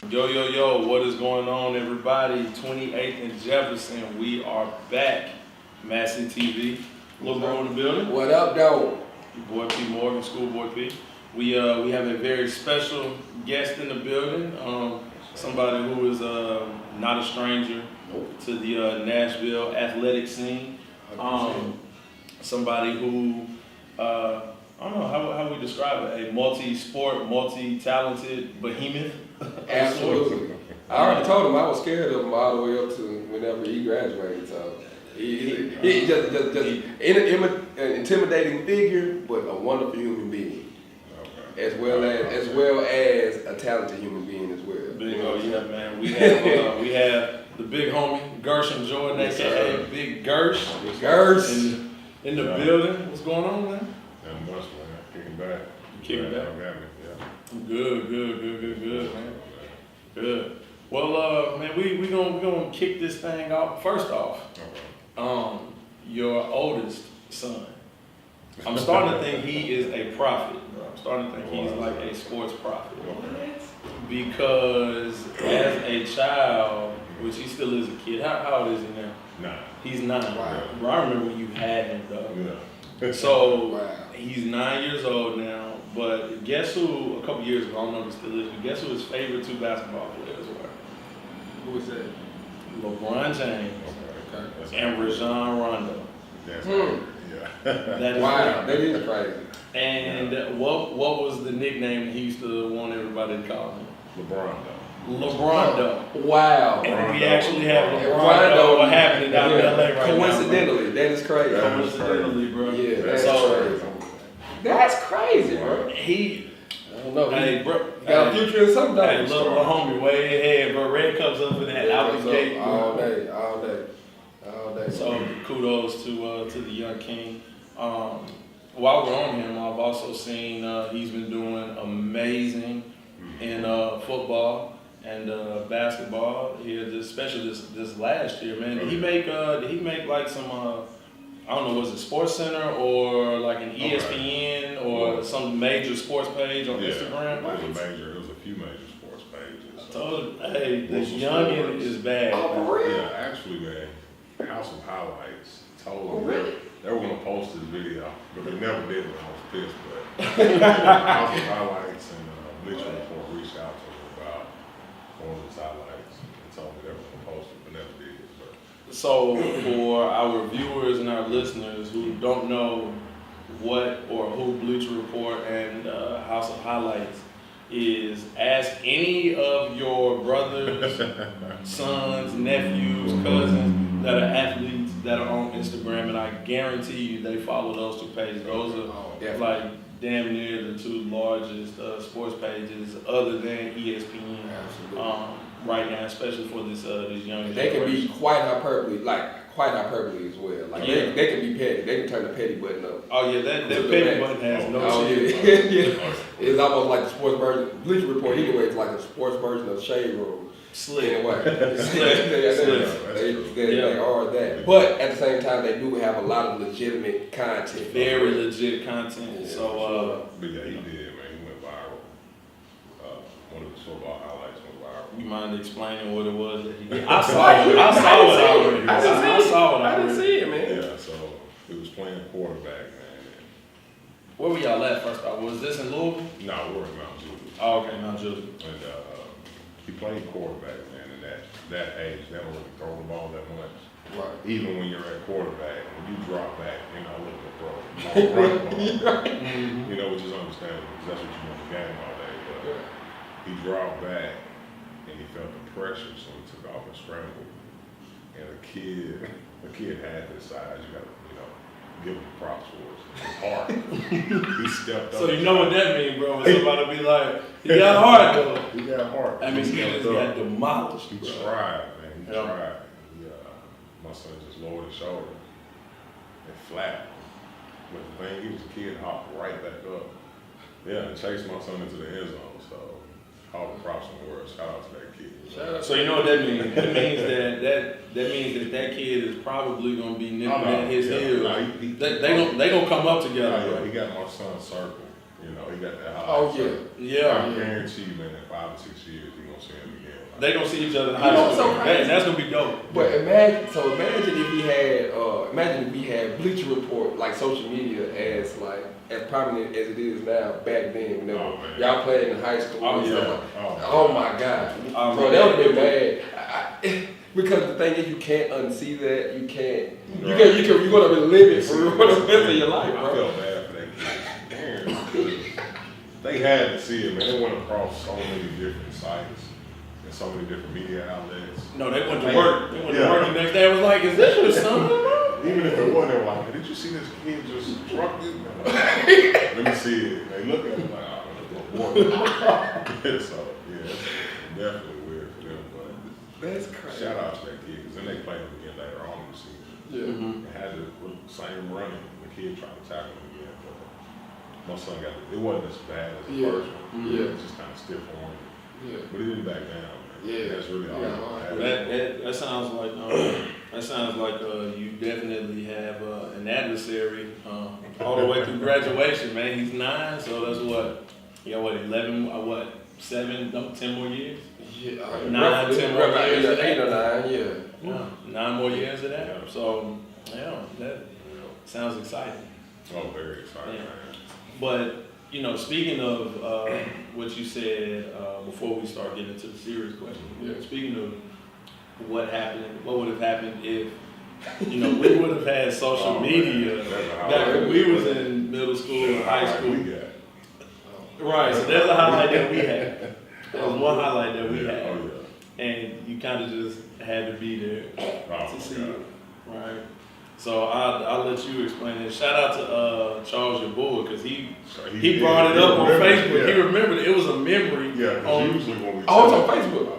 Yo, what is going on, everybody? 28th And Jefferson, we are back. MassCtv, little bro in the building. What up, though? Your boy P. Morgan, Schoolboy P. We have a very special guest in the building. Somebody who is not a stranger to the Nashville athletic scene. Somebody who I don't know how we describe it. A multi-sport, multi-talented behemoth. Absolutely. I already told him I was scared of him all the way up to whenever he graduated. So he just an intimidating figure, but a wonderful human being, as well as a talented human being as well. Yeah, man. We have the big homie Gershom Jordan, aka Big Gersh. Gersh in the building. What's going on, man? Not much, man. Kicking back. Kicking back. Yeah. Good, man. Good. Well, man, we gonna kick this thing off. First off, your oldest son. I'm starting to think he is a prophet. I'm starting to think he's like a sports prophet. Because as a child, which he still is a kid, how old is he now? 9. He's 9. Wow. Bro, I remember when you had him, though. Yeah. So Wow. he's 9 years old now, but guess who, a couple years ago, I don't know if he still is, but guess who his favorite 2 basketball players were? Who was that? LeBron James Okay. and Rajon Rondo. That's Hmm. Yeah. That is Wow, that is crazy. And what was the nickname he used to want everybody to call him? LeBron, LeBrondo. Wow. And we actually have Rondo. LeBrondo happening down in LA right now. Coincidentally, that is crazy. Yeah. Coincidentally, bro. Yeah, that's So crazy. That's crazy, bro. he, I don't know. hey, bro, Got a future in some hey, days. little homie, way ahead, bro. Red cups up in that out the gate. All day. So kudos to the young king. While we're on him, I've also seen he's been doing amazing in football and basketball. Here, especially this last year, man. Did he make like some I don't know, was it Sports Center or like an ESPN or some major sports page on Instagram? It was a few major sports pages. I told him, hey, this youngin is bad. Oh, for real? Yeah, actually, man. House of Highlights told them really? they were gonna post this video, but they never did when I was pissed. But House of Highlights and Bleacher Report reached out to me about one of his highlights and told me they were gonna post it, but never did. But So for our viewers and our listeners who don't know what or who Bleacher Report and House of Highlights is, ask any of your brothers, sons, nephews, cousins that are athletes that are on Instagram, and I guarantee you they follow those 2 pages. Those are like damn near the 2 largest sports pages other than ESPN. Absolutely. Right now, especially for this young They can be generation. quite hyperbole as well. Like Yeah. they can be petty. They can turn the petty button up. Oh yeah, that petty button has no Oh shit. yeah. It's almost like the sports version. Bleacher Report anyway. It's like a sports version of Shade Room. Slick. In a way. Slick. They are that. But at the same time, they do have a lot of legitimate content. Very legit content. Yeah, So yeah, he did, man. He went viral. One of his football highlights went viral. you mind explaining what it was that he did? I saw it already. I saw it I didn't already. see it, man. Yeah, so he was playing quarterback, man. Where were y'all at first off? Was this in Louisville? No, we're in Mount Juliet. Oh, okay, Mount Juliet. And he played quarterback, man. And that age, they don't really throw the ball that much. Right. Even when you're at quarterback, when you drop back, you're not looking to throw. You know, which is understandable because that's what you do in the game all day. But he dropped back and he felt the pressure, so he took off and scrambled. And the kid had this size. You gotta, give him props for it. It's hard. He stepped up. So you know what that means, bro? When somebody be like, he got hard though. He got hard. I mean, he just got demolished, He bro. tried, man. He Yeah. tried. My son just lowered his shoulder and flat. But the thing, he was a kid, hopped right back up. Yeah, and chased my son into the end zone. So all the props in the world. Shout out to that kid. So you know what that means? That means that kid is probably gonna be nipping at his heels. Nah, They gonna come up together. Yeah, bro. he got my son circled. You know, he got that high. Oh, So Yeah. I guarantee you, man, in 5 or 6 years, you're gonna see him again. They gonna see each other in You know high what's school. so crazy? That's gonna be dope. But imagine if we had Bleacher Report, like social media, as prominent as it is now. Back then, whenever Oh, man. y'all played in high school, Oh, and yeah. stuff oh my God, Oh, bro, man. that would be bad. Because the thing is, you can't unsee that. You can't. You're gonna relive it for the rest of your life, I bro. felt bad for that kid. Damn. They had to see it, man. They went across so many different sites and so many different media outlets. No, they went to work. They went to work the next day. I was like, is this your son? Even if it wasn't, they were like, hey, did you see this kid just truck this? Let me see it. They look at it like, oh, boy. So, yeah, it's definitely weird for them. But That's crazy. shout out to that kid, because then they played him again later on in the season. Yeah. They had the same running. The kid tried to tackle him again, but my son got it. It wasn't as bad as the Yeah. first one. Yeah. It was just kind of stiff arm. Yeah. But he didn't back down, man. Yeah. That's really all Yeah. That sounds like you definitely have an adversary all the way through graduation, man. He's 9, so that's what? You got what, 11? What? 7? No, 10 more years? Yeah. 9, 10 more years. 8 or 9. Yeah. Yeah, 9 more years of that. Yeah. So yeah, that sounds exciting. Oh, very exciting, Yeah. man. But you know, speaking of what you said before we start getting into the serious question, speaking of what would have happened if we would have had social media back when we was in middle school and high school. Right, so there's a highlight that we had. There was one highlight that we had, and you kind of just had to be there to see it, right? So I'll let you explain it. Shout out to Charles your boy, because he brought it up on Facebook. He remembered it. It was a memory. Yeah, on, usually when we it's on Facebook.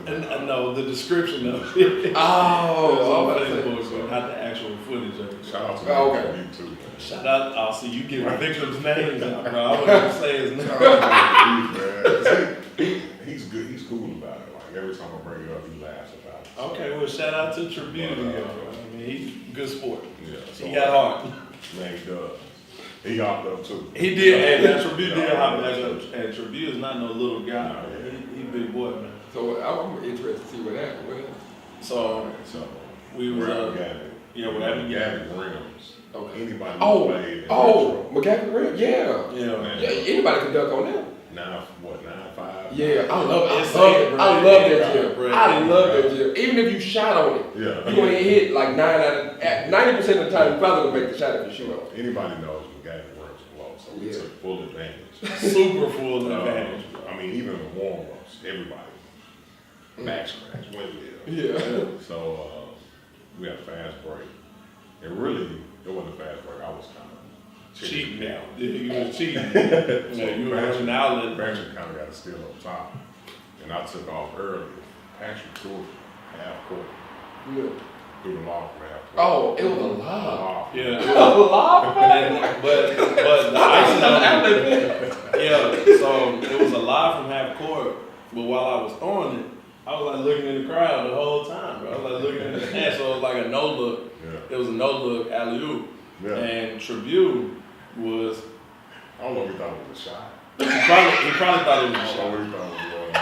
and no, the description of it. Oh, on Facebook, so not the actual footage of it. Shout out to YouTube. Man. Shout out, I'll see you give the victims' names out, bro. I wouldn't even say his name. He's good. He's cool about it. Like every time I bring it up, he laughs about it. Okay, well, shout out to Tribute. I mean, he's a good sport. Yeah, so He got heart. Man, he does. He hopped up too. He did. Hey, that Tribute did hop back up. And Tribute is not no little guy. Nah, yeah. He big boy, man. So I'm interested to see what happened. So we was we're having Gavin Rims. Okay. Anybody Oh, played in McCaffrey Rim, yeah. yeah. Yeah, anybody can dunk on that. 9'5". Yeah, I love that gym. Bro. I love that gym. Even if you shot on it, Yeah. you ain't hit like 90% of the time. You probably gonna make the shot if you shoot on it. Anybody knows Gavin Rims blow, so we took full advantage. Super full advantage. I mean, even the warm-ups, everybody. Back scratch, windmill. Yeah. So we had a fast break. And really, it wasn't a fast break. I was kind of Cheating now. You was cheating. You were running outlet. Patrick kind of got a steal up top. And I took off early. Patrick threw it half court. Yeah. Threw the lob from half court. Oh, it was a lob. Yeah. A lob? But the icing on it. Yeah, so it was a lie from half court. But while I was throwing it, I was like looking in the crowd the whole time, bro. I was like looking in the stands, so it was like a no look. Yeah. It was a no look alley-oop. Yeah. And Tribute was. I don't know if he thought it was a shot. He probably thought it was a I don't shot. know what he thought it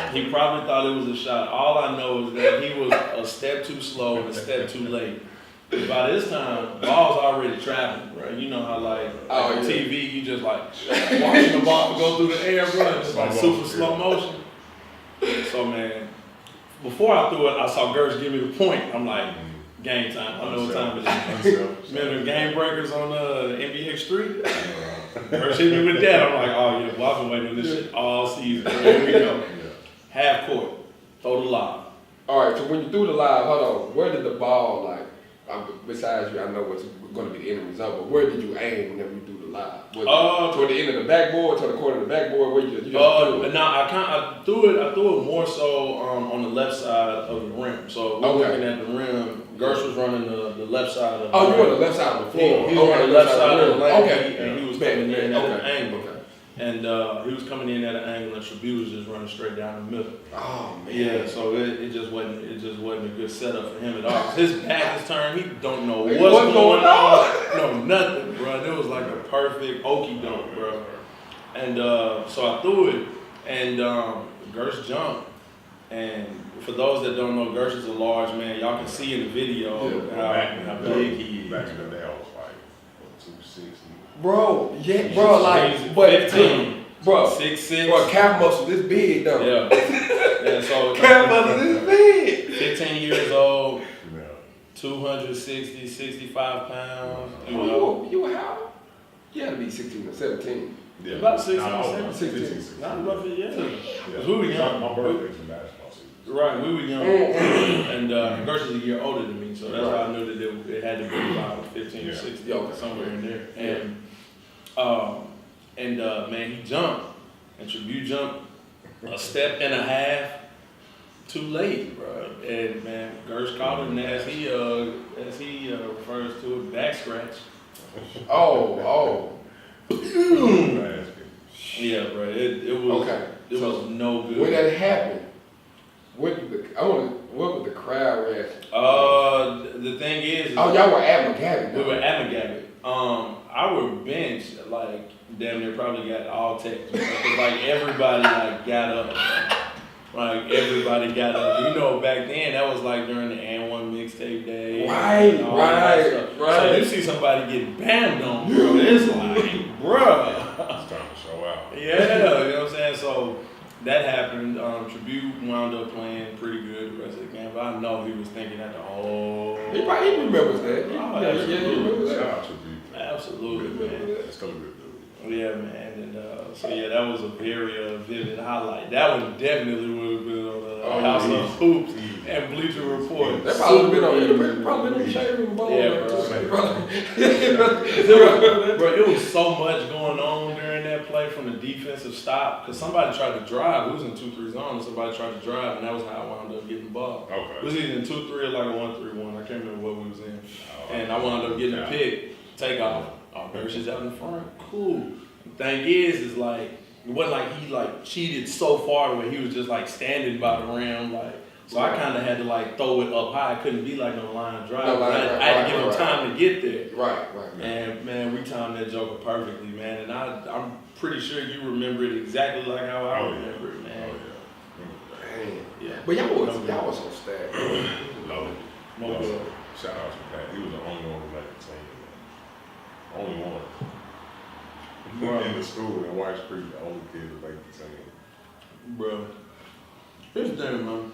was. He probably thought it was a shot. All I know is that he was a step too slow and a step too late. By this time, ball's already traveling, bro. You know how on TV, you just like watching the ball go through the air, bro. It's like super slow motion. So man, before I threw it, I saw Gersh give me the point. I'm like, game time. I know what time it is. Remember the game breakers on NBA Street? Gersh hit me with that. I'm like, oh yeah, well, I've been waiting on this shit all season. Here we go. Half court, throw the lob. All right, so when you threw the lob, hold on, where did the ball, besides you, I know what's going to be the end result, but where did you aim whenever you threw the lob? Toward the end of the backboard, toward the corner of the backboard, where you just threw it? No, I threw it more so on the left side of the rim. So we're looking at the rim. Gersh was running the left side of the rim. You were on the left side of the floor. He was on the left side of the lane. Okay. And he was coming in at an angle. Okay. And he was coming in at an angle, and Tribute was just running straight down the middle. Oh man. Yeah, so it just wasn't a good setup for him at all. His back is turned. He don't know what's going on. No, nothing, bro. It was like a perfect okey doke, bro. And so I threw it, and Gersh jumped. And for those that don't know, Gersh is a large man. Y'all can see in the video how big he is. Back in the day, I was like 260. Bro, yeah, bro, like, but 15, bro, 6'6". bro, calf muscle this big though. Yeah, so Calf muscle this big. 15 years old, Yeah. 260, 65 pounds. You Oh, know, you were how? You had to be 16 or 17. Yeah. About 16, Nah, 17. Not roughly, yeah. Yeah. We were young. My birthday's in basketball season. Right, we were young, and Gersh is a year older than me, so that's why I knew that it had to be about 15 or 16, somewhere in there. And man, he jumped, and Tribute jumped a step and a half too late, bro. And man, Gersh caught him as he refers to it, back scratch. Oh. Yeah, bro. It was Okay. It was no good. When that happened, what was the crowd reaction? The thing is, Oh, y'all were at McGavin. we were at McGavin. Our bench, like, damn near probably got all text. Because, like, everybody, like, got up. Like, everybody got up. You know, back then, that was, like, during the And One mixtape day. Right. So you see somebody get bammed on, bro. It's like, bruh. It's time to show out. Yeah, you know what I'm saying? So that happened. Tribute wound up playing pretty good the rest of the game, but I know he was thinking that the whole. He remembers that. Oh, He remembers Shout that. out to you. Absolutely, man. That's still a good dude. Yeah, man. And so yeah, that was a very vivid highlight. That one definitely would have been on House of Hoops and Bleacher Report. That probably been on the shade room ball. Yeah, bro, it was so much going on during that play from the defensive stop because somebody tried to drive. It was in 2-3 zone, and somebody tried to drive, and that was how I wound up getting the ball. Okay. It was either in 2-3 or like a 1-3-1. I can't remember what we was in. And I wound up getting a pick, take off. Oh, Gersh is out in front. Cool. The thing is like it wasn't like he like cheated so far where he was just like standing by the rim, like. So I kind of had to like throw it up high. It couldn't be like no line drive. I had to give him time to get there. Right. And man, we timed that joker perfectly, man. And I'm pretty sure you remember it exactly like how I remember it, man. Yeah. But y'all was on staff. Love it. No good. Shout out to Pat. He was the only one who made the team. Only one. In the school in White Creek, the only kid to make the team. Bro. Here's the thing, man.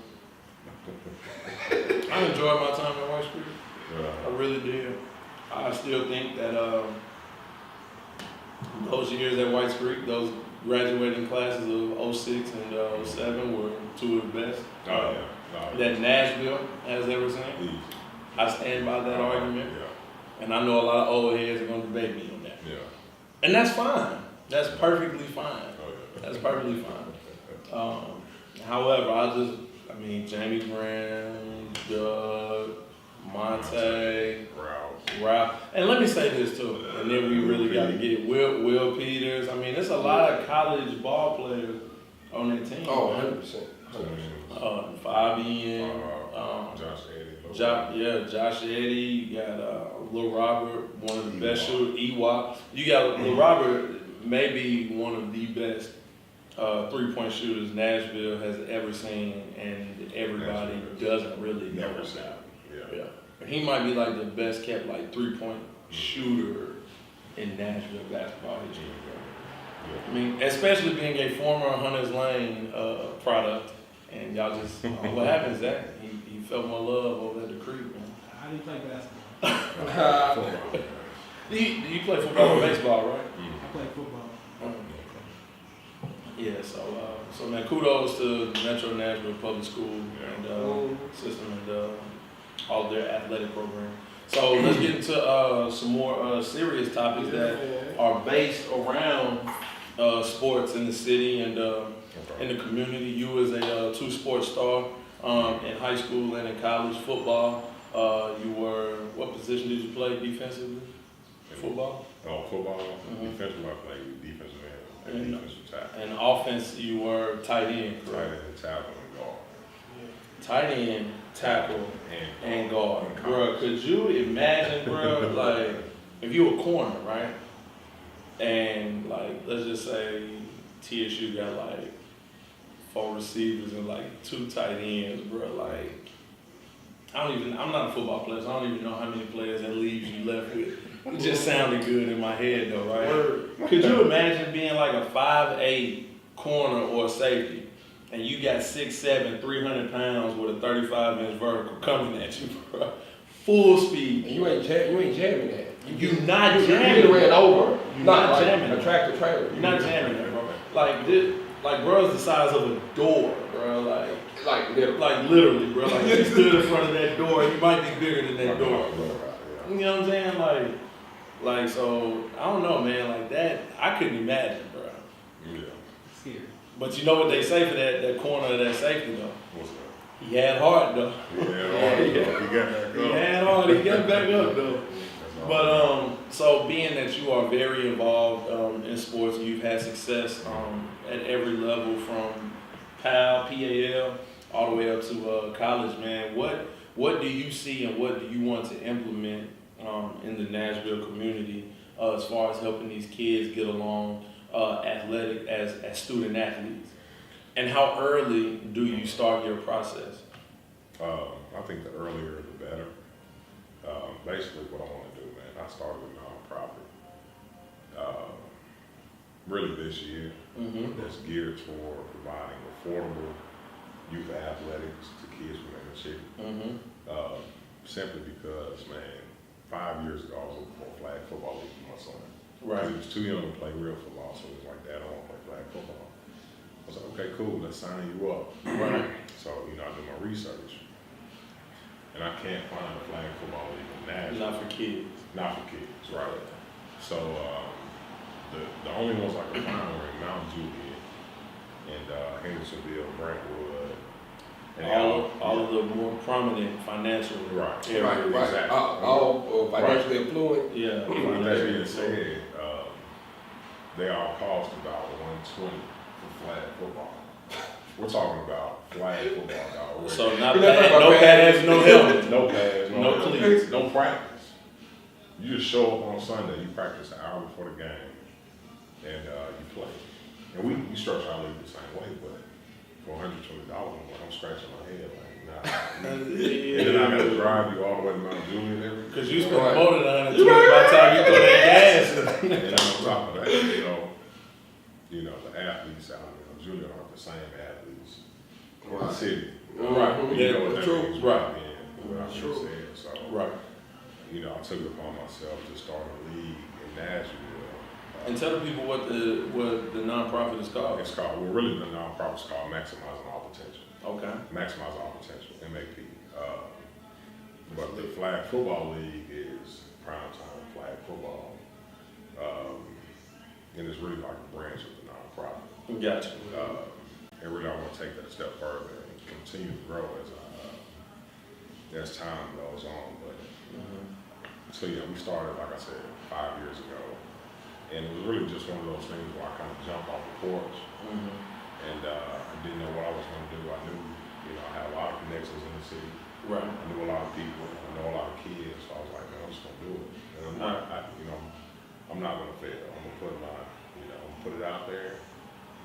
I enjoyed my time at White Creek. I really did. I still think that those years at White Creek, those graduating classes of 06 and 07 were two of the best that Nashville has ever seen. I stand by that argument. And I know a lot of old heads are going to debate me on that. And that's fine. That's perfectly fine. That's perfectly fine. However, Jamie Graham, Doug, Monte, Ralph. And let me say this too, and then we really got to get Will Peters. There's a lot of college ball players on that team. Oh, 100%. Fabian, Josh Eddy. You got Lil Robert, one of the best shooters. Ewok. You got Lil Robert, maybe one of the best three-point shooters Nashville has ever seen, and everybody doesn't really know about. Yeah. He might be like the best kept like three-point shooter in Nashville basketball history. Especially being a former Hunters Lane product, and y'all just what happens Zach? He felt more love over at the creek, man. How do you play basketball? You play football and baseball, right? I play football. Yeah, so man, kudos to Metro Nashville Public School and system and all of their athletic program. So let's get into some more serious topics that are based around sports in the city and in the community. You as a two-sport star in high school and in college football. What position did you play defensively? Football? Football. Defensive, I played defensive end and defensive tackle. And offense, you were tight end, correct? Tight end, tackle, and guard. Tight end, tackle, and guard. Bro, could you imagine, bro, like, if you were a corner, right? and like let's just say TSU got like 4 receivers and like 2 tight ends, bro. Like I'm not a football player, so I don't even know how many players that leaves you left with. It just sounded good in my head though, right? Could you imagine being like a 5'8" corner or safety, and you got 6'7", 300 pounds with a 35-inch vertical coming at you, bro? Full speed. And you ain't jamming that. You not You jamming. ran over. You're Not not like jamming. a tractor trailer. You're not jamming that, bro. Like this, like bro's the size of a door, bro. Like literally. Like literally, bro. Like if you stood in front of that door, you might be bigger than that door, bro. You know what I'm saying? Like so. I don't know, man. Like that, I couldn't imagine, bro. Yeah. Scary. But you know what they say for that corner of that safety though? What's that? He had heart though. He got back up. He had heart. He got back up though. But so being that you are very involved in sports, you've had success at every level from PAL, all the way up to college, man. What do you see and what do you want to implement in the Nashville community as far as helping these kids get along athletic as student athletes? And how early do you start your process? I think the earlier the better. Basically what I want to do, man, I started a nonprofit really this year that's geared toward providing affordable youth athletics to kids from inner city. Simply because, man, 5 years ago I was looking for a flag football league for my son. Right. He was too young to play real football, so he was like, Dad, I want to play flag football. I was like, okay, cool, let's sign you up. Right. So, I do my research. And I can't find a flag football league in Nashville. Not for kids. Not for kids, right. So, the only ones I could find were in Mount Juliet and Hendersonville, Brentwood. And all of the more prominent financial Right. areas. Right. Exactly. All financially affluent. Yeah. With that being said, they all cost about $120 for flag football. We're talking about flag football, dog. So no pads, no helmet. No pads, No helmet, cleats. no practice. You just show up on Sunday, you practice an hour before the game, and you play. And we structure our league the same way, but for $120, I'm scratching my head like, nah. And then I got to drive you all the way to Mount Juliet every. Because you spend more than $120 by the time you throw that gas. And on top of that, the athletes out in Juliet aren't the same athletes in the city. Right. You know what that True. means, Right. What I just said. So, Right. I took it upon myself to start a league in Nashville. And tell the people what the nonprofit is called. It's called, the nonprofit's called Maximizing All Potential. Okay. Maximize All Potential, MAP. But the flag football league is primetime flag football. And it's really like a branch of the nonprofit. Gotcha. And really I want to take that a step further and continue to grow as time goes on. But so we started, like I said, 5 years ago. And it was really just one of those things where I kind of jumped off the porch. And I didn't know what I was going to do. I knew, I had a lot of connections in the city. Right. I knew a lot of people. I know a lot of kids. So I was like, man, I'm just going to do it. And I'm not, I'm not going to fail. I'm going to put put it out there.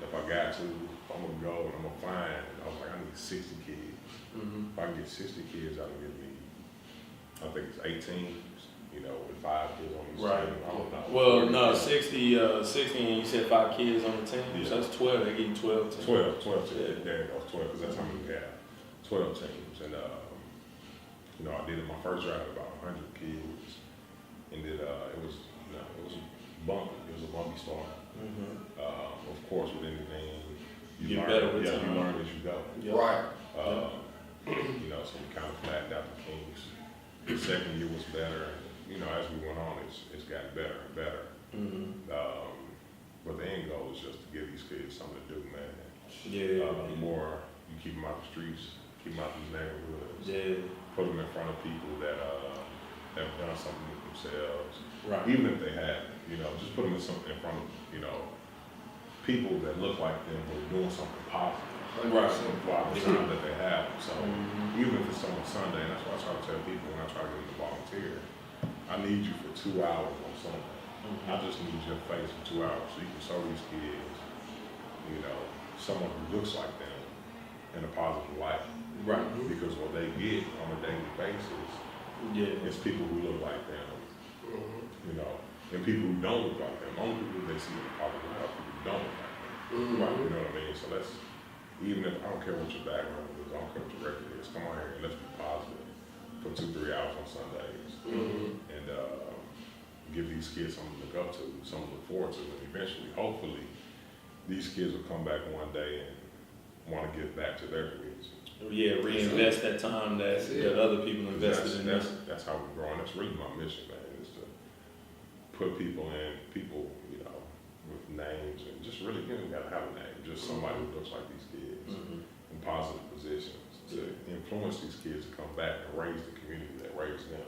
If I got to, I'm going to go and I'm going to find. And I was like, I need 60 kids. If I can get 60 kids, I can get me, I think it's 18. With 5 kids on each Right. team. I don't know. Well, no, 60, and you said 5 kids on the team. Yeah. So that's 12. They give you 12 teams. 12 teams. There it goes, 12, because that's how many we have. 12 teams. And, I did it my first draft about 100 kids. And then it was bumpy. It was a bumpy start. Of course, with anything, you Get learn, better with time. you learn as you go. Yep. Right. So we kind of flattened out the Kings. The second year was better. And, as we went on, it's gotten better and better. But the end goal is just to give these kids something to do, man. Yeah. The more you keep them out the streets, keep them out these neighborhoods, put them in front of people that have done something with themselves. Right. Even if they haven't, just put them in front of, people that look like them who are doing something positive. Right. While the time that they have. So even if it's on a Sunday, and that's why I try to tell people when I try to get them to volunteer, I need you for 2 hours on Sunday. I just need your face for 2 hours so you can show these kids, you know, someone who looks like them in a positive light. Right. Because what they get on a daily basis is people who look like them, you know, and people who don't look like them. Only people they see in the positive light, people who don't look like them. Right. You know what I mean? So let's, even if, I don't care what your background is, I don't care what your record is, come on here and let's be positive for 2-3 hours on Sundays. And give these kids something to look up to, something to look forward to, and eventually, hopefully, these kids will come back one day and want to give back to their communities. Yeah, reinvest that time that other people invested in. That's how we're growing. That's really my mission, man, is to put people in, you know, with names and just really, you know, gotta have a name, just somebody who looks like these kids in positive positions to influence these kids to come back and raise the community that raised them.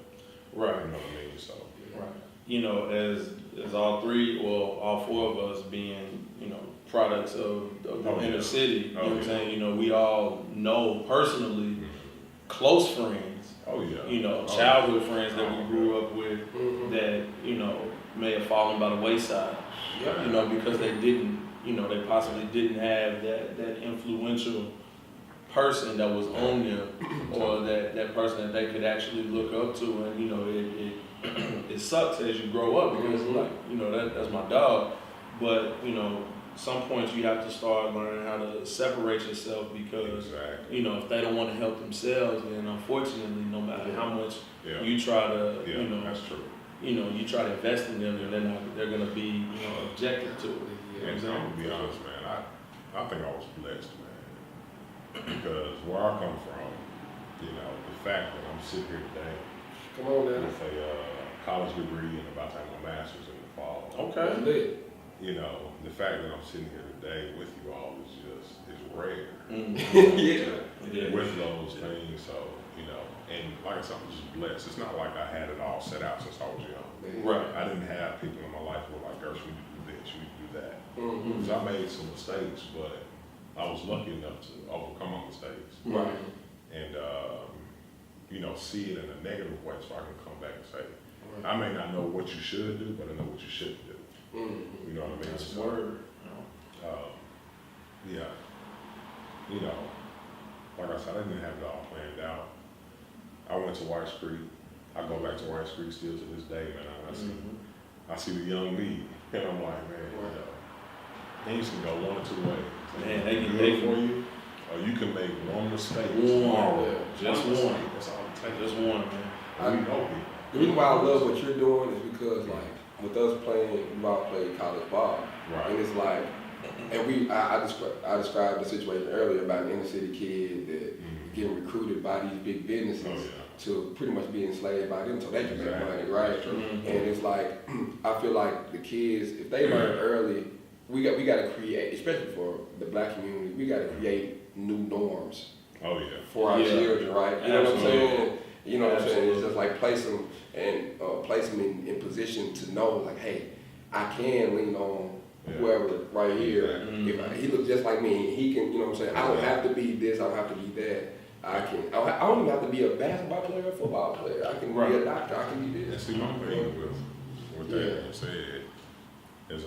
Right. You know what I mean? So. Right. You know, as all three, well, all four of us being, you know, products of the inner city, you know what I'm saying? You know, we all know personally close friends, you know, childhood friends that we grew up with that, you know, may have fallen by the wayside, you know, because they didn't, you know, they possibly didn't have that influential person that was on them or that person that they could actually look up to. And, you know, it sucks as you grow up because, like, you know, that's my dog. But, you know, some points you have to start learning how to separate yourself because, you know, if they don't want to help themselves, then unfortunately, no matter how much you try to, you know, that's true. You know, you try to invest in them, and they're going to be, you know, objective to it. You know what I'm saying? I'm gonna be honest, man. I think I was blessed, man, because where I come from, you know, the fact that I'm sitting here today, with a college degree and about to have my master's in the fall. Okay. You know, the fact that I'm sitting here today with you all is rare. With those things, so, you know, and like I said, I'm just blessed. It's not like I had it all set out since I was young. Right. I didn't have people in my life who were like, Gershom, you do this, you do that. So I made some mistakes, but I was lucky enough to overcome my mistakes. Right. And, you know, see it in a negative way so I can come back and say, I may not know what you should do, but I know what you shouldn't do. You know what I mean? That's a word. Yeah. You know, like I said, I didn't have it all planned out. I went to White Creek. I go back to White Creek still to this day, man. I see the young me, and I'm like, man, you know, things can go one or two ways. Man, they can good for you, or you can make one mistake tomorrow. Just one. That's all it takes. Just one, man. I know people. The reason why I love what you're doing is because, like, with us playing, we've all played college ball, and it's like, and I described the situation earlier about an inner city kid that getting recruited by these big businesses to pretty much be enslaved by them so they can make money, right? And it's like, I feel like the kids, if they learn early, we got to create, especially for the black community, we got to create new norms for our children, right? You know what I'm saying? You know what I'm saying? It's just like place them in position to know, like, hey, I can lean on whoever right here. If he looks just like me, he can, you know what I'm saying? I don't have to be this, I don't have to be that. I don't even have to be a basketball player or a football player. I can be a doctor, I can be this. And see, my thing with that being said is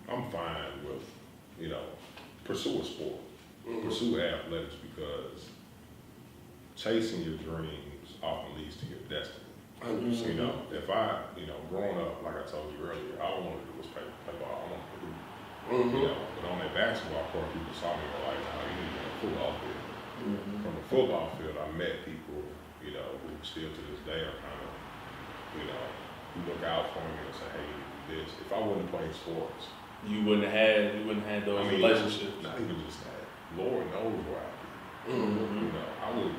I'm fine with, you know, pursue a sport, pursue athletics, because chasing your dreams often leads to your destiny. You know, if growing up, like I told you earlier, all I wanted to do was play ball. I wanted to do, you know, but on that basketball court, people saw me and were like, no, you need to be on the football field. From the football field, I met people, you know, who still to this day are kind of, you know, who look out for me and say, hey, you do this. If I wouldn't play sports, you wouldn't have had those relationships. Not even just that. Lord knows where I'd be. You know, I would.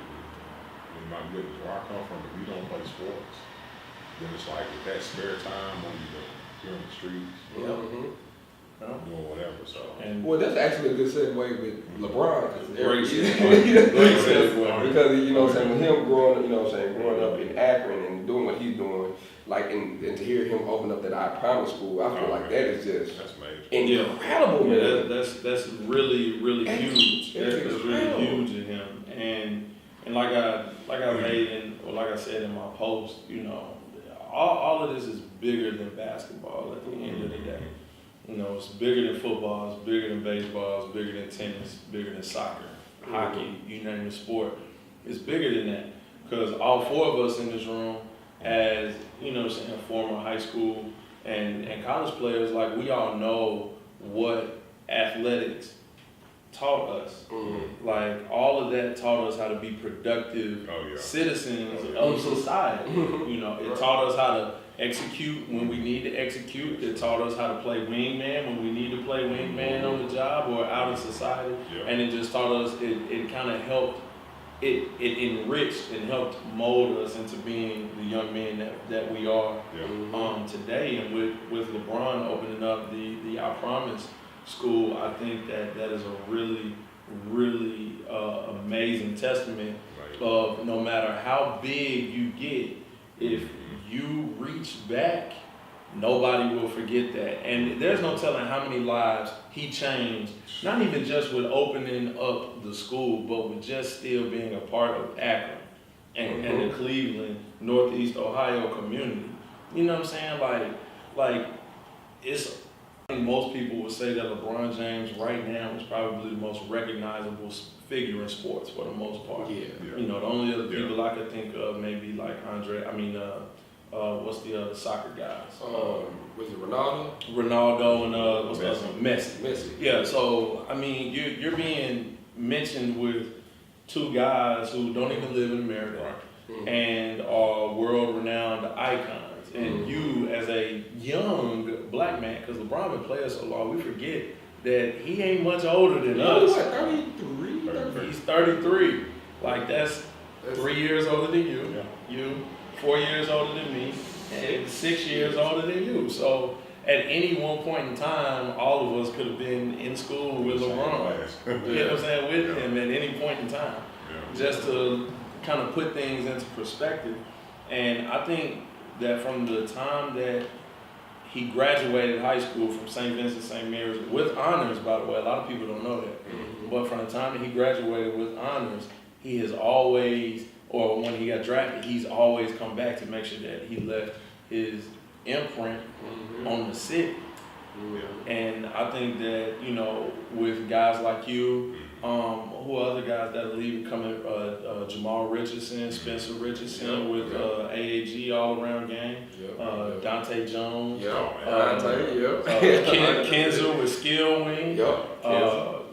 My goodness, where I come from, if you don't play sports, then it's like with that spare time when you're in the streets, doing whatever. So, well, that's actually a good segue with LeBron, because you know what I'm saying, with him growing up in Akron and doing what he's doing, like, and to hear him open up that I Promise school, I feel like that is just incredible. Yeah, that's really huge. That's really huge in him, and like I said in my post, you know, all of this is bigger than basketball at the end of the day. You know, it's bigger than football, it's bigger than baseball, it's bigger than tennis, bigger than soccer, hockey, you name the sport. It's bigger than that. Because all four of us in this room, as, you know, saying former high school and college players, like, we all know what athletics taught us. Like, all of that taught us how to be productive citizens of society. You know, it taught us how to execute when we need to execute. It taught us how to play wingman when we need to play wingman on the job or out in society. And it just taught us, it kind of helped, it enriched and helped mold us into being the young men that we are today. And with LeBron opening up the I Promise school, I think that is a really, really amazing testament of no matter how big you get, if you reach back, nobody will forget that. And there's no telling how many lives he changed, not even just with opening up the school, but with just still being a part of Akron and the Cleveland, Northeast Ohio community. You know what I'm saying? Like it's, I think most people would say that LeBron James right now is probably the most recognizable figure in sports for the most part. You know, the only other people I could think of maybe like what's the other soccer guys? Was it Ronaldo? Ronaldo and what's the other one? Messi. Yeah, so I mean you're being mentioned with two guys who don't even live in America and are world renowned icons. And you as a young black man, because LeBron been playing so long, we forget that he ain't much older than us. What, 33? He's 33. Like that's 3 years older than you. You 4 years older than me, and 6 years older than you. So at any one point in time, all of us could have been in school with LeBron. You know what I'm saying? With him at any point in time. Just to kind of put things into perspective. And I think that from the time that he graduated high school from St. Vincent St. Mary's with honors, by the way, a lot of people don't know that. But from the time that he graduated with honors, he has always, or when he got drafted, he's always come back to make sure that he left his imprint on the city. And I think that, you know, with guys like you, who are other guys that are even coming, Jamal Richardson, Spencer Richardson with AAG all around game, Dante Jones, Kenzo with Skill Wing,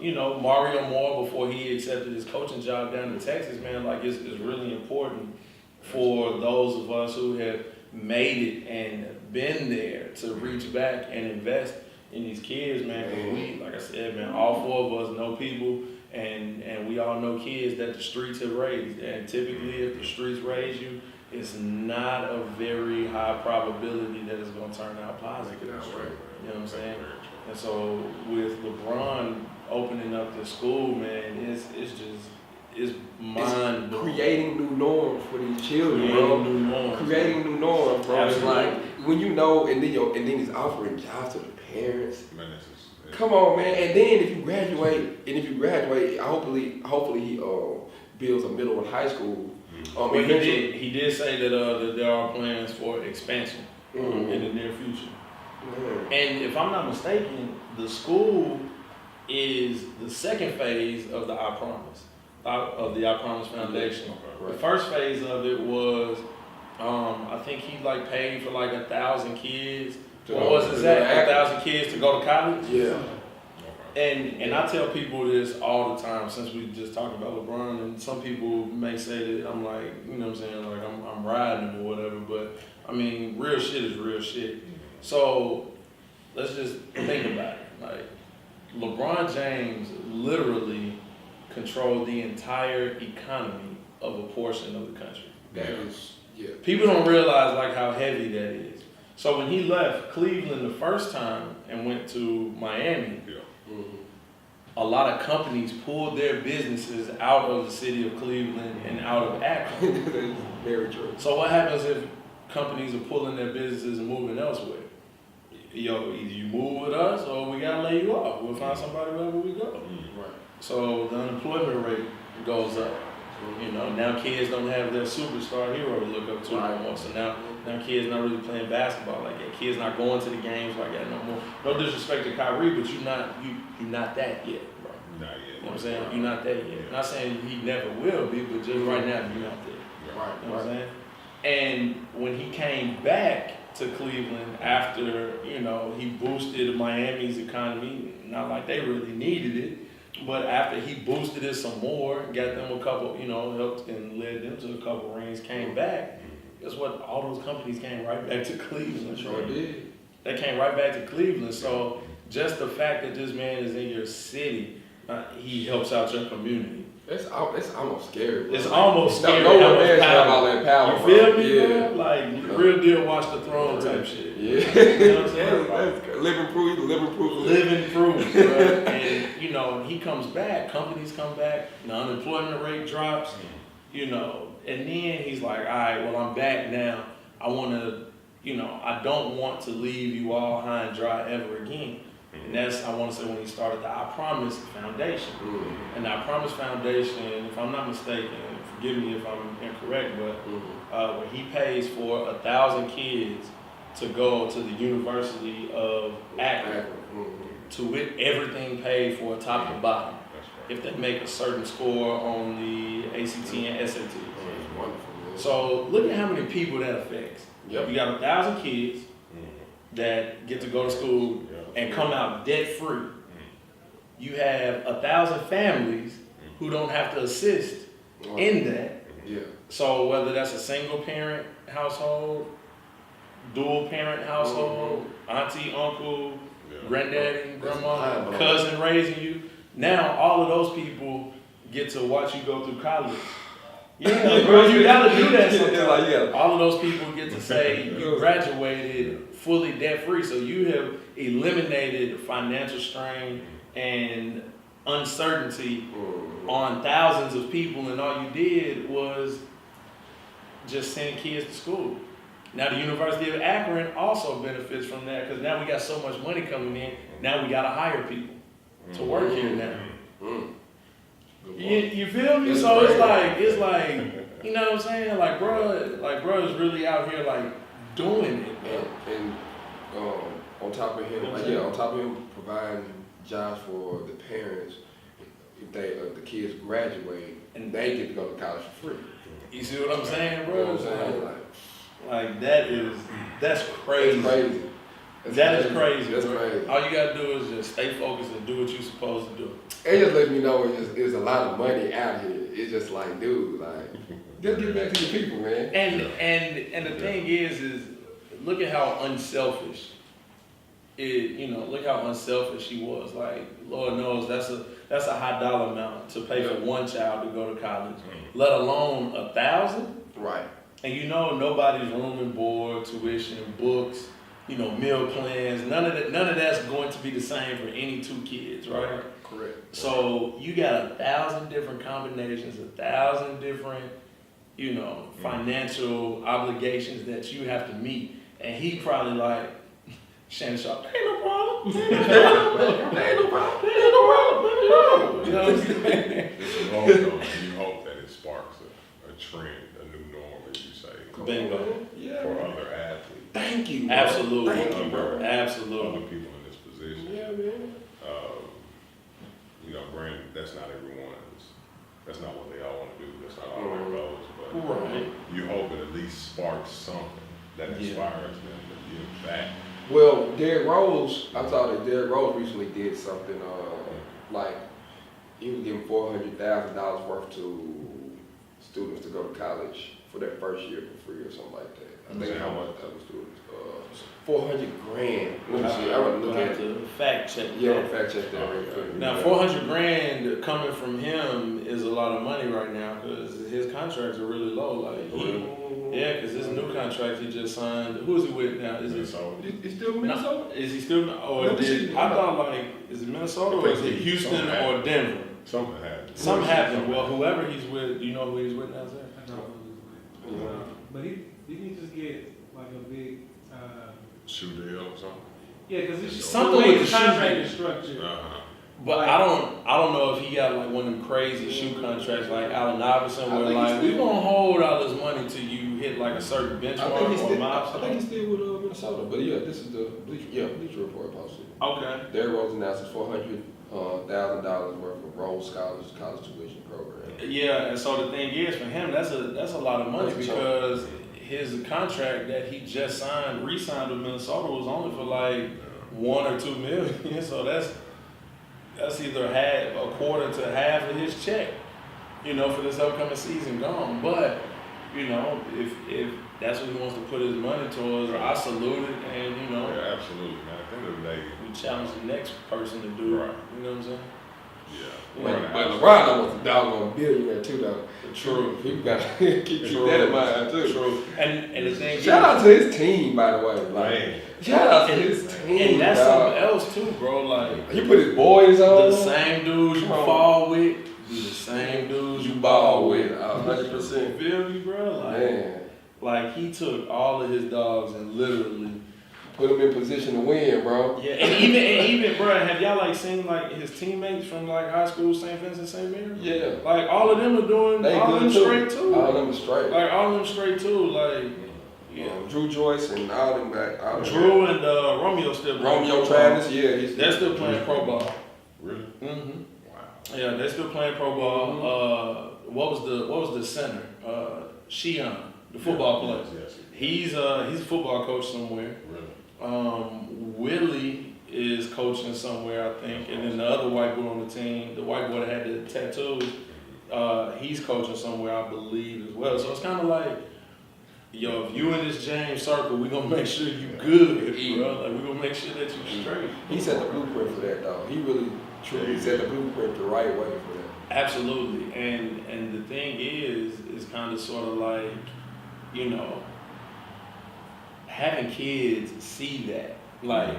you know, Mario Moore before he accepted his coaching job down in Texas, man. Like it's really important for those of us who have made it and been there to reach back and invest in these kids, man. We, like I said, man, all four of us know people and we all know kids that the streets have raised. And typically if the streets raise you, it's not a very high probability that it's going to turn out positive. You know what I'm saying? And so with LeBron opening up the school, man, it's mind blowing. Creating new norms for these children, bro. Creating new norms, bro. It's like when you know, and then he's offering jobs to the parents. Come on, man. And then if you graduate, hopefully he builds a middle and high school. He did say that there are plans for expansion in the near future. And if I'm not mistaken, the school is the second phase of the I Promise, of the I Promise Foundation. The first phase of it was, I think he like paid for like 1,000 kids. What was it, Zach? 1,000 kids to go to college? Yeah. And I tell people this all the time, since we just talked about LeBron, and some people may say that I'm like, you know what I'm saying, like I'm riding him or whatever, but I mean, real shit is real shit. So let's just think about it. Like LeBron James literally controlled the entire economy of a portion of the country. People don't realize like how heavy that is. So when he left Cleveland the first time and went to Miami, a lot of companies pulled their businesses out of the city of Cleveland and out of Akron. Very true. So what happens if companies are pulling their businesses and moving elsewhere? Yo, either you move with us or we gotta lay you off. We'll find somebody wherever we go. So the unemployment rate goes up. You know, now kids don't have their superstar hero to look up to anymore. So now Now kids not really playing basketball like that. Kids not going to the games like that no more. No disrespect to Kyrie, but you're not that yet, bro. Not yet. You know what I'm saying? You're not that yet. Not saying he never will be, but just right now you're not there. Right. You know what I'm saying? And when he came back to Cleveland after, you know, he boosted Miami's economy, not like they really needed it, but after he boosted it some more, got them a couple, you know, helped and led them to a couple rings, came back, guess what? All those companies came right back to Cleveland. Sure did. They came right back to Cleveland. So just the fact that this man is in your city, he helps out your community. It's almost scary. Bro. It's almost scary. No one man have all that power. You feel me, Yeah. man? Like real deal, watch the throne type shit. Yeah. You know what I'm saying? That's living proof. Living proof, bro. And you know, he comes back. Companies come back. The unemployment rate drops. You know, and then he's like, all right, well, I'm back now. I want to, you know, I don't want to leave you all high and dry ever again. And that's, I want to say, when he started the I Promise Foundation. And the I Promise Foundation, if I'm not mistaken, forgive me if I'm incorrect, but where he pays for 1,000 kids to go to the University of Akron, with everything paid for top to bottom. If they make a certain score on the ACT and SAT. So look at how many people that affects. Yep. You got 1,000 kids that get to go to school and come out debt free. You have 1,000 families who don't have to assist in that. Yeah. So whether that's a single parent household, dual parent household, auntie, uncle, granddaddy, grandma, cousin raising you. Now all of those people get to watch you go through college. Yeah, bro, you gotta do that sometimes. All of those people get to say you graduated fully debt free, so you have eliminated financial strain and uncertainty on thousands of people, and all you did was just send kids to school. Now the University of Akron also benefits from that because now we got so much money coming in. Now we gotta hire people to work here now. You feel me? So it's like, you know what I'm saying? Like, bro is really out here like doing it, man. And on top of him, on top of him providing jobs for the parents, if the kids graduate and they get to go to college for free. You see what I'm saying, bro? You know what I'm saying? Like that's crazy. That's crazy. That is crazy. That's bro. crazy. All you gotta do is just stay focused and do what you're supposed to do. It just lets me know there's a lot of money out here. It's just like, dude, like, just get back to your people, man. And the thing is look at how unselfish look how unselfish he was. Like, Lord knows that's a high dollar amount to pay for one child to go to college, let alone 1,000. Right. And you know nobody's room and board, tuition, books, meal plans. None of that's going to be the same for any two kids, right? Correct. So you got 1,000 different combinations, 1,000 different, financial obligations that you have to meet. And he probably like, Shannon Sharp, ain't no problem. Ain't no problem. You know what I'm saying? You hope that it sparks a trend, a new norm, as you say. Bingo. For other athletes. Thank you. Absolutely. Thank you, bro. Absolutely. Other people in this position. Yeah, man. Granted, that's not everyone's. That's not what they all want to do. That's not all their goals. But you hope it at least sparks something that inspires them to give back. Well, Derrick Rose, I saw that Derrick Rose recently did something like he was giving $400,000 worth to students to go to college for their first year for free or something like that. I think how much that was students. $400,000. Let me see. I want to look at it. Fact check. Yeah, fact check that right quick. Now, $400,000 coming from him is a lot of money right now because his contracts are really low. Like, because his new contract he just signed. Who is he with now? Is Minnesota. He's still Minnesota? Is he still? I thought is it Minnesota or is it Houston or Denver? Something happened. Something happened. Well, whoever he's with, do you know who he's with now, sir? I know. But he can just get like a big. Shoe deal or something. Yeah, because it's something the way with the the contract shoe is structured. But I don't know if he got like one of them crazy shoe contracts like Allen Iverson where like we gonna hold all this money to you you hit like a certain I think benchmark he's or still, milestone? I think he's still with Minnesota, but yeah, this is the Bleacher Report posted. Okay. Derrick Rose announced a $400,000 worth of Rose Scholars college tuition program. Yeah, and so the thing is, for him, that's a lot of money That's a because his contract that he just signed, re-signed with Minnesota, was only for like 1 or 2 million. So that's either a quarter to half of his check, for this upcoming season gone. But if that's what he wants to put his money towards, I salute it, and Yeah, absolutely, man. At the end of the day, we challenge the next person to do it. Right. You know what I'm saying? yeah. But LeBron wants a doggone billionaire too, though. True. People gotta keep that in mind too. True. And the thing Shout out to his team, by the way. Man. Shout out to his team. And that's dog. something else too, bro. Like He put his boys on. the same dudes you fall with, be the same dudes you ball with. 100%. Feel me, bro? Man, Like he took all of his dogs and literally. put him in position to win, bro. Yeah, and even, bro, have y'all like seen like his teammates from like high school, St. Vincent, St. Mary? Yeah. Like all of them are doing They all of them good straight too. All of them are straight. Like all of them straight too. Like yeah. Drew Joyce and all them back. All them Drew and Romeo still playing Romeo pro ball. Travis, yeah. He's They're still playing pro ball. Really? Mm-hmm. Wow. Yeah, they're still playing pro ball. What was the center? Sheehan, the football player. Yes. He's a football coach somewhere. Really? Willie is coaching somewhere, I think, and then the other white boy on the team, the white boy that had the tattoos, he's coaching somewhere, I believe, as well. So it's kind of like, yo, if you in this James circle, we gonna make sure you good, bro. Like we gonna make sure that you straight. He set the blueprint for that, dog. He really, truly set the blueprint the right way for that. Absolutely, and the thing is kind of sort of like, having kids see that. Like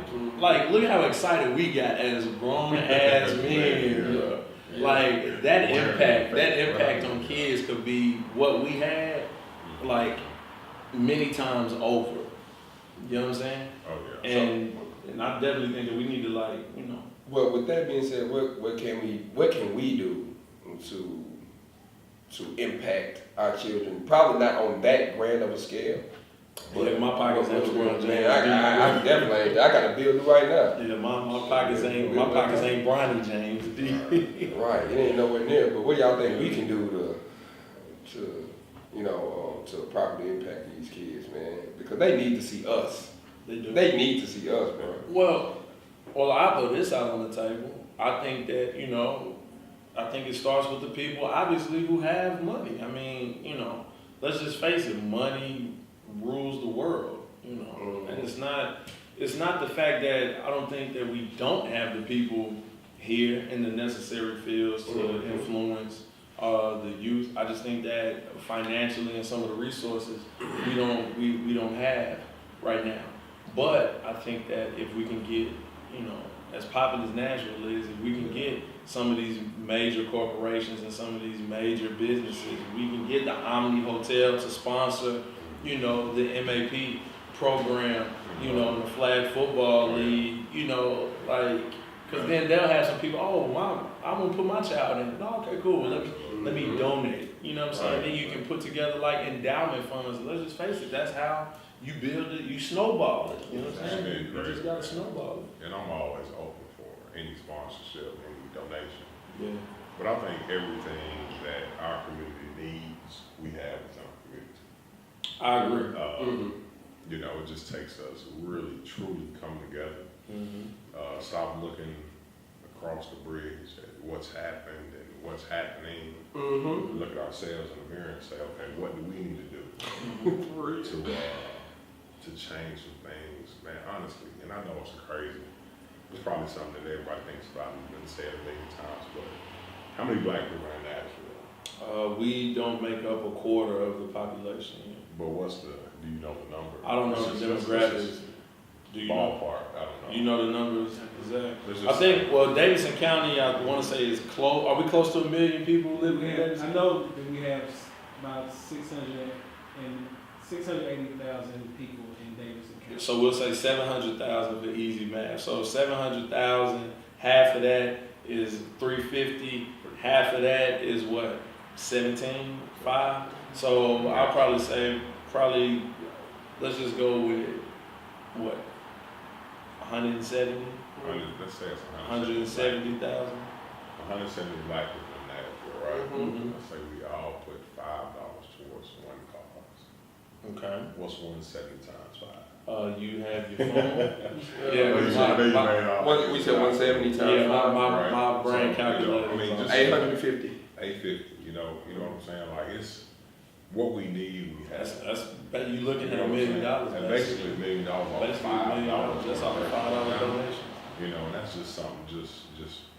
look how excited we got as grown ass men. Bro. Like that impact on kids could be what we had, like many times over. You know what I'm saying? Oh yeah. And I definitely think that we need to Well, with that being said, what can we do to impact our children? Probably not on that grand of a scale. But my pockets ain't LeBron James. I definitely ain't. I got a bill right now. Yeah, my pockets ain't Bronny James. Right, it ain't nowhere near. But what y'all think we can do to properly impact these kids, man? Because they need to see us. They do. They need to see us, bro. Well, I put this out on the table. I think that I think it starts with the people, obviously, who have money. I mean, let's just face it, money rules the world, and it's not the fact that I don't think that we don't have the people here in the necessary fields to influence the youth. I just think that financially and some of the resources we don't have right now. But I think that if we can get, as popular as Nashville is, if we can get some of these major corporations and some of these major businesses, we can get the Omni Hotel to sponsor, the MAP program, and the flag football league, because then they'll have some people, I'm going to put my child in. No, okay, cool, well, let me donate. You know what I'm saying? Then you can put together like endowment funds. Let's just face it, that's how you build it, you snowball it. You know what I'm saying? You just got to snowball it. And I'm always open for any sponsorship, any donation. Yeah. But I think everything that our community needs, we have within our community. I agree. It just takes us really, truly come together. Mm-hmm. Stop looking across the bridge at what's happened and what's happening. Mm-hmm. Look at ourselves in the mirror and say, okay, what do we need to do to change some things, man? Honestly, and I know it's crazy. It's probably something that everybody thinks about and been said a million times, but how many black people are in Nashville? We don't make up a quarter of the population. But do you know the number? I don't know the demographics. Do you know? Ballpark, I don't know. You know the numbers exactly? I Just think, Davidson County, I want to say is close. Are we close to 1 million people living in Davidson? I know that we have about 680,000 people in Davidson County. So we'll say 700,000 for easy math. So 700,000, half of that is 350. Half of that is what? 17.5. So I'll probably say probably, let's just go with, what, 170? Let's say it's 170,000? 170 black people in Nashville, right? Mhm. Let's say we all put $5 towards one cause. Okay. What's 170 times 5? You have your phone. We said 170 times. Yeah, Right. my brain So, calculator. I mean, just 850. 850. You know what I'm saying? Like it's what we need. We have. That's you looking at $1 million. And basically $1 million off Basically $1 million. $5. That's off a $5 donation. You know, and that's just something, just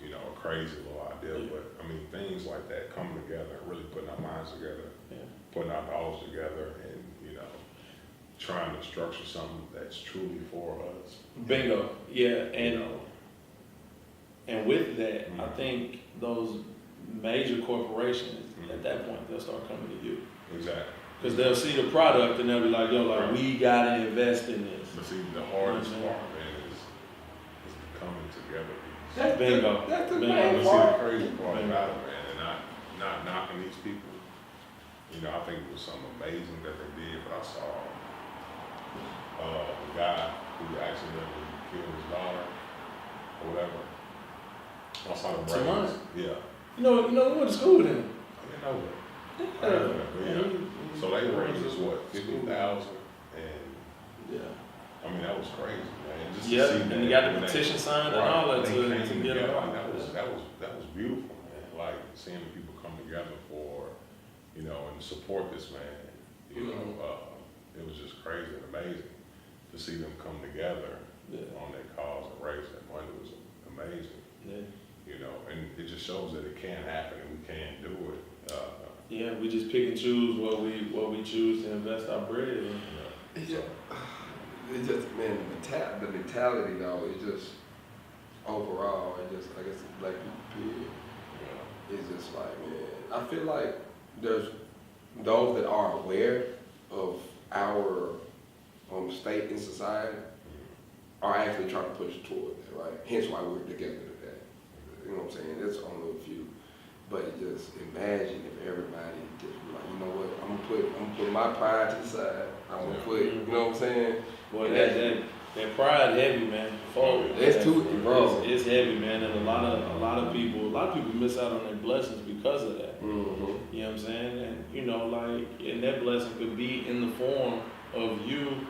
a crazy little idea. Yeah. But I mean, things like that coming together, and really putting our minds together, Yeah. putting our dollars together, and trying to structure something that's truly for us. Bingo. Yeah, You know, and with that, I Mhm. think those major corporations, Mhm. at that point, they'll start coming to you. exactly. Because they'll see the product and they'll be like, yo, like, Right. we gotta invest in this. But see, the hardest Mhm. part, man, is the coming together piece. That's Bingo. That's the Bingo. main You see part. the crazy part Bingo. about it, man, and not knocking these people. You know, I think it was something amazing that they did, but I saw a guy who accidentally killed his daughter or whatever. I saw the To mine? Yeah. You know, we went to school with him. You know what? Yeah. So they raised us what, 50,000, and Yeah. I mean that was crazy, man. Just to Yeah, see and that you got the when they- petition signed and Right, all that they to came get it together, out. and that was beautiful, man. Like seeing the people come together for, and support this man. It was just crazy and amazing to see them come together Yeah. on that cause and raise that money. It was amazing, Yeah. and it just shows that it can happen and we can do it. Yeah, we just pick and choose what we choose to invest our bread in. It's just, man, the mentality though, it's just, overall, I guess the black people period, it's just like, man, I feel like there's those that are aware of our state in society are actually trying to push toward that, right? Hence why we're together today. You know what I'm saying? That's only a few. But just imagine if everybody just be like, you know what, I'm gonna put my pride to the side. I'm gonna put, you know what I'm saying? Boy, that pride heavy, man. That's too, bro. It's heavy, man, and a lot of people miss out on their blessings because of that. Mm-hmm. You know what I'm saying? And and that blessing could be in the form of you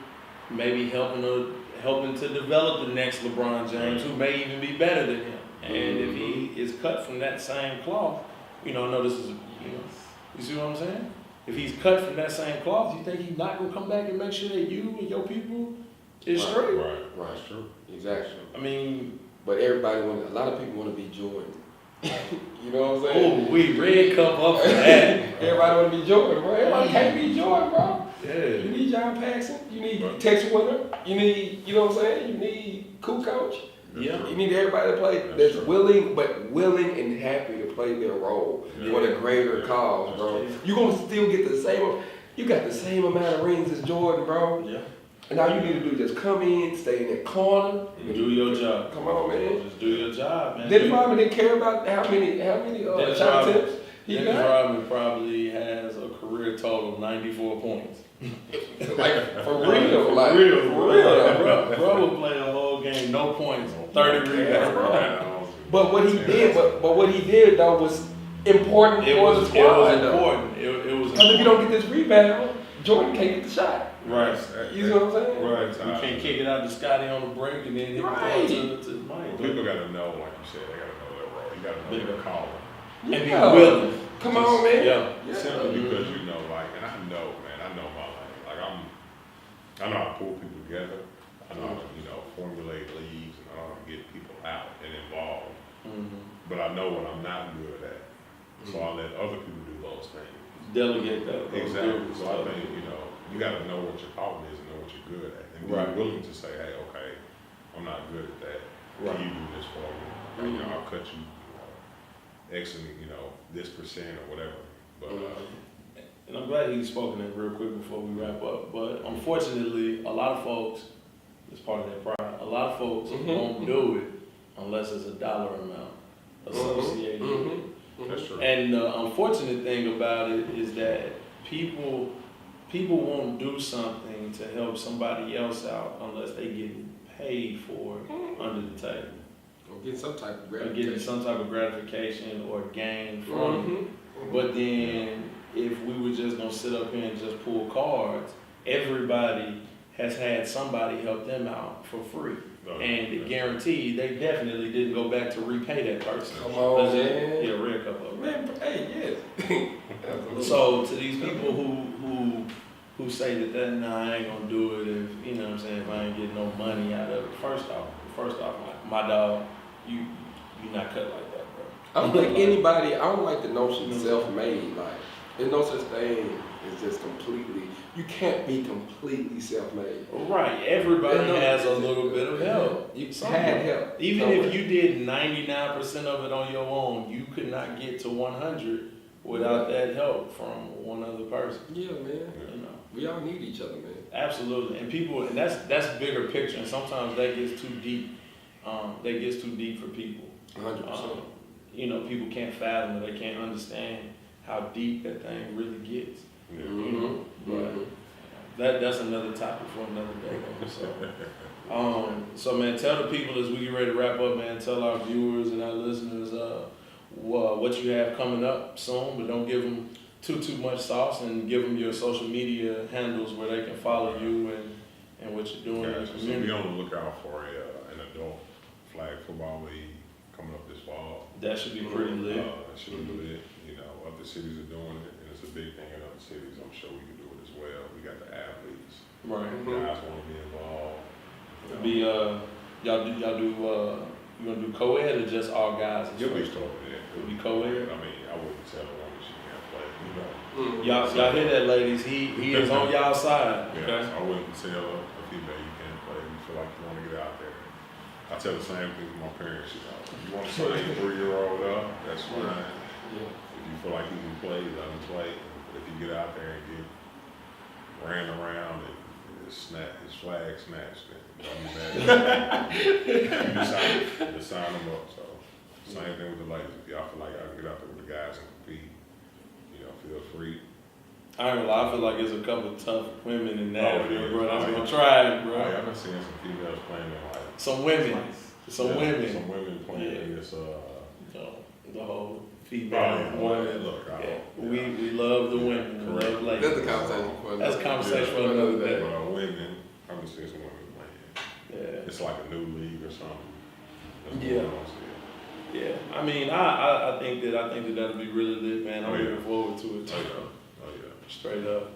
maybe helping to develop the next LeBron James, who may even be better than him. And if he is cut from that same cloth, I know this is, you see what I'm saying? If he's cut from that same cloth, you think he's not gonna come back and make sure that you and your people is straight? Right. Right. That's true. Exactly. I mean, But a lot of people want to be Jordan. You know what I'm saying? oh, we red cup up for that. Everybody want to be Jordan, bro. Everybody can't be Jordan, bro. You Yeah. need John Paxson. You need Tex Winter. You need, you know what I'm saying? You need cool coach. Yeah. You need everybody to play that's willing and happy to play their role for the greater cause, bro. You're going to still get the same, you got the same amount of rings as Jordan, bro. Yeah. And all you need to do is just come in, stay in that corner. Do your job. Come on, man. Just do your job, man. Dennis Rodman didn't care about how many Dennis shot Rodman- attempts he Dennis got. Rodman probably has a career total of 94 points. Like, for real. Like, For real. for real. Bro will play a whole game, no points, 30 rebounds. But what he did though was important It for the was squad. though. important. It was Because if you don't get this rebound, Jordan can't get the shot. Right. You know what I'm saying? Right. You can't kick it out to Scotty on the break and then hit the ball Right. to Mike. People got to know, like you said, they got to know their role. You got to know their calling. And be Yeah. willing. Come on, man. Yeah. Simply because and I know, man, I know my lane. Like I know how to pull people together. I know how to, formulate leagues and I know how to get people out and involved. Mm-hmm. But I know what I'm not good at. So I let other people do those things. Delegate that. Exactly. So I think, you got to know what your calling is and know what you're good at. And be willing to say, hey, okay, I'm not good at that. Can you do this for me? I'll cut you, X and, this percent or whatever. But, And I'm glad he's spoken that real quick before we wrap up. But unfortunately, a lot of folks, it's part of their pride, a lot of folks won't do it unless it's a dollar amount associated with it. that's true. And the unfortunate thing about it is that people people won't do something to help somebody else out unless they get paid for it under the table. Or get some type of Or gratification. getting some type of gratification or gain from it. Mm-hmm. But then, if we were just gonna sit up here and just pull cards, everybody has had somebody help them out for free. And guaranteed, they definitely didn't go back to repay that person. Come on, Yeah, man. read a couple of them. Man, hey, yes. So to these people who say that nah, I ain't gonna do it if you know what I'm saying, if I ain't getting no money out of it. First off, my dog, you not cut like that, bro. I don't think anybody, I don't like the notion of self-made. Like, there's no such thing as just completely, you can't be completely self-made. Right, everybody has a little bit of help. You had help. Even if you did 99% of it on your own, you could not get to 100 without that help from one other person. Yeah, man. You know, We all need each other, man. absolutely. And people, and that's bigger picture. And sometimes that gets too deep. That gets too deep for people. 100%. You know, people can't fathom it. They can't understand how deep that thing really gets. Yeah. You know, but that's another topic for another day. So man, tell the people as we get ready to wrap up, man. Tell our viewers and our listeners what you have coming up soon, but don't give them too much sauce, and give them your social media handles where they can follow you and what you're doing in the So community. be on the lookout for an adult flag football league coming up this fall. That should be pretty lit. It should be lit. You know, other cities are doing it, and it's a big thing in other cities. I'm sure we can do it as well. We got the athletes. Right. Guys want to be involved. Be y'all do you gonna do co-ed or just all guys? You'll be over there. It'll be co-ed. I mean, I wouldn't tell a woman she can't play. You know. Y'all hear that, ladies? He is on y'all side. Yeah, Okay. so I wouldn't tell a female you can't play. You feel like you want to get out there. I tell the same thing to my parents. You know, if you want to play a 3-year-old up, that's fine. Yeah. If you feel like you can play, let him play. But if you get out there and get ran around and his flag snatched, then don't be mad. You decide to sign them up. So same thing with the ladies. If y'all feel like I can get out there with the guys and compete, you know, feel free. I ain't gonna lie, I feel like there's a couple tough women in that, Oh, yeah. bro. That's gonna try it, I've bro. been seeing some females playing in like Some women some women playing in this. The whole Oh, female yeah, woman. look, Yeah. We love the women. We love ladies. That's a conversation for another That's a conversation for another day. Women, I'm just seeing some women playing. Yeah. It's like a new league or something. That's Yeah. what I'm seeing. Yeah. I mean, I think that that'll be really lit, man. I'm Oh, yeah. looking forward to it too. Oh yeah. Straight up.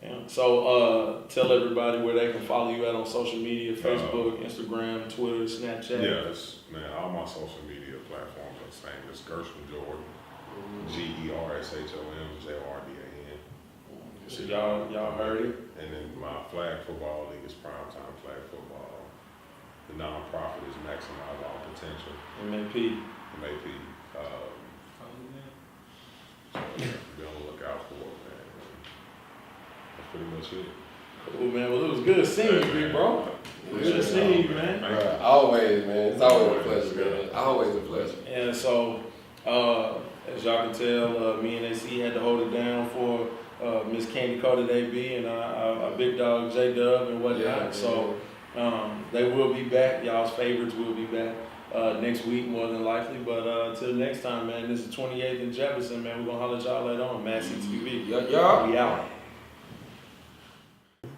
Yeah. So tell everybody where they can follow you at on social media: Facebook, Instagram, Twitter, Snapchat. Yes, man. All my social media platforms are the same. It's Gershom Jordan, GERSHOM JORDAN. So y'all heard it. And then my flag football league is Primetime Flag Football. The nonprofit is Maximize All Potential. MAP. MAP. So be on the lookout for it, man. That's pretty much it. Cool, man. Well, it was good seeing you, big bro. Good seeing you, man. Right. Always, man. It's always a pleasure, man. Always a pleasure. And so, as y'all can tell, me and AC had to hold it down for Miss Candy Coated AB and our big dog J Dub and whatnot. Yeah, so they will be back. Y'all's favorites will be back next week, more than likely. But till next time, man. This is 28th and Jefferson, man. We're gonna holler at y'all later on MassCtv. Yeah. We out.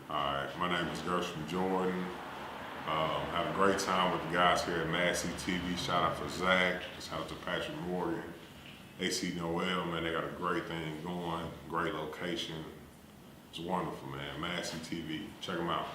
Alright, my name is Gershom Jordan. Have a great time with the guys here at MassCtv. Shout out to Zach, shout out to Patrick Morgan, AC Noel, man, they got a great thing going, great location. It's wonderful, man. MassCtv, check them out.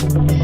you.